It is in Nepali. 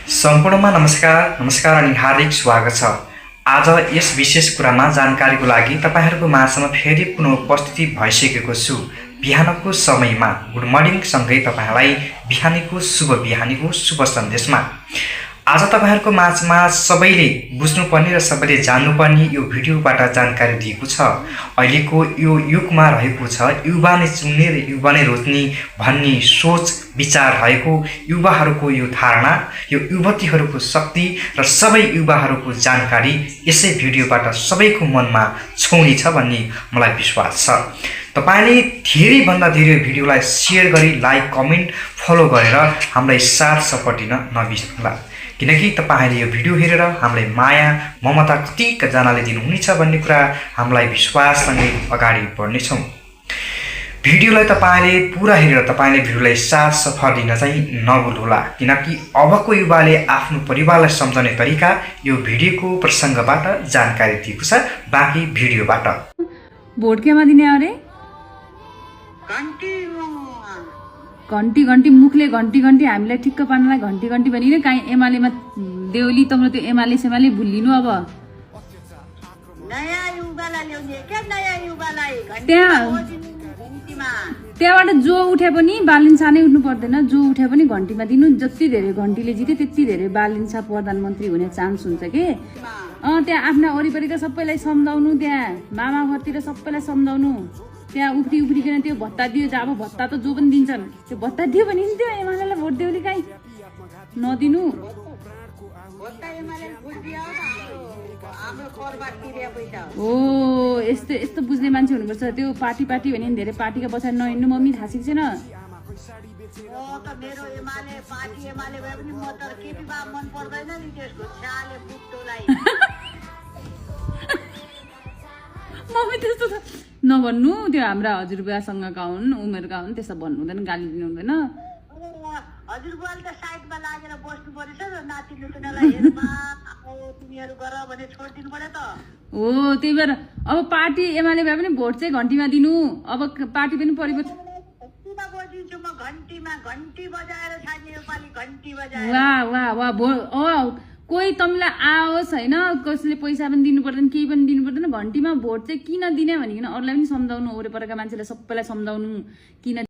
सम्पूर्णमा नमस्कार अनि हार्दिक स्वागत छ। आज यस विशेष कुरामा जानकारीको लागि तपाईहरुको माझमा फेरि पुनः उपस्थिति भइसकेको छु। बिहानको समयमा गुड मर्निङ सँगै तपाईहरुलाई बिहानीको शुभ सन्देशमा आज तपाईहरुको माझमा सबैले बुझ्नुपर्ने र सबैले जान्नुपर्ने यो भिडियोबाट जानकारी दिएको छ। अहिलेको यो युगमा रहेको छ युवा नै चुन्ने र युवा नै रोज्ने भन्ने सोच विचार रहेको युवाहरूको यो धारणा, यो युवतीहरूको शक्ति र सबै युवाहरूको जानकारी यसै भिडियोबाट सबैको मनमा छुने छ भन्ने मलाई विश्वास छ। तपाईले धेरै भन्दा धेरै भिडियोलाई शेयर गरी लाइक कमेन्ट फलो गरेर हामीलाई साथ सपोर्ट दिन नबिर्सनुहोला, किनकि तपाईले यो भिडियो हेरेर हामीलाई माया ममता कतिजनाले दिनुहुनेछ भन्ने कुरा हामीलाई विश्वाससँगै अगाडि बढ्नेछौँ। भिडियोलाई तपाईले पुरा हेरेर तपाईले भिडियोलाई साथ सपोर्ट दिन चाहिँ नभुल्नुहोला, किनकि अबको युवाले आफ्नो परिवारलाई सम्झाउने तरिका यो भिडियोको प्रसङ्गबाट जानकारी दिएको छ। बाँकी भिडियोबाट भोट केमा दिने अरे घन्टी घन्टी मुखले घन्टी घन्टी हामीलाई ठिक्क पार्नलाई घन्टी घन्टी भनिने काहीँ एमालेमा देउली तम्रो त्यो एमाले सेमाले भुलिनु। अब त्यहाँबाट जो उठे पनि बालिन्सा नै उठ्नु पर्दैन, जो उठे पनि घन्टीमा दिनु। जति धेरै घन्टीले जिते त्यति धेरै बालिन्सा प्रधानमन्त्री हुने चान्स हुन्छ के। त्यहाँ आफ्ना वरिपरिका सबैलाई सम्झाउनु, त्यहाँ मामा घरतिर सबैलाई सम्झाउनु, त्यहाँ उफ्रिकन त्यो भत्ता दियो। अब भत्ता त जो पनि दिन्छन्, त्यो भत्ता दियो भने नि त्यो एमालेलाई भोट देउली काहीँ नदिनु। हो यस्तो यस्तो बुझ्ने मान्छे हुनुपर्छ। त्यो पार्टी भने नि धेरै पार्टीका पछाडि नहिँड्नु। मम्मी थाहा सिक्छ न मम्मी त्यस्तो त नभन्नु। त्यो हाम्रा हजुरबुवासँगका हुन्, उमेरका हुन्, त्यसो भन्नु हुँदैन, गाली दिनु हुँदैन। हजुरबुवाले त साइडमा लागेर बस्नु पर्छ र नाति लुट्नलाई हेर्मा तिमीहरु गर भने छोड्दिनु पर्यो त। हो त्यही भएर अब पार्टी एमाले भए पनि भोट चाहिँ घन्टीमा दिनु। अब पार्टी पनि परिवर्तन बजिन्छु म घन्टी बजाएर छाड्ने योपालि घन्टी बजाएर। वाह कोही तमीलाई आओस् होइन, कसैले पैसा पनि दिनु पर्दैन, केही पनि दिनु पर्दैन, घन्टीमा भोट चाहिँ किन दिने भनिकन अरूलाई पनि सम्झाउनु, वरिपरिका मान्छेलाई सबैलाई सम्झाउनु किन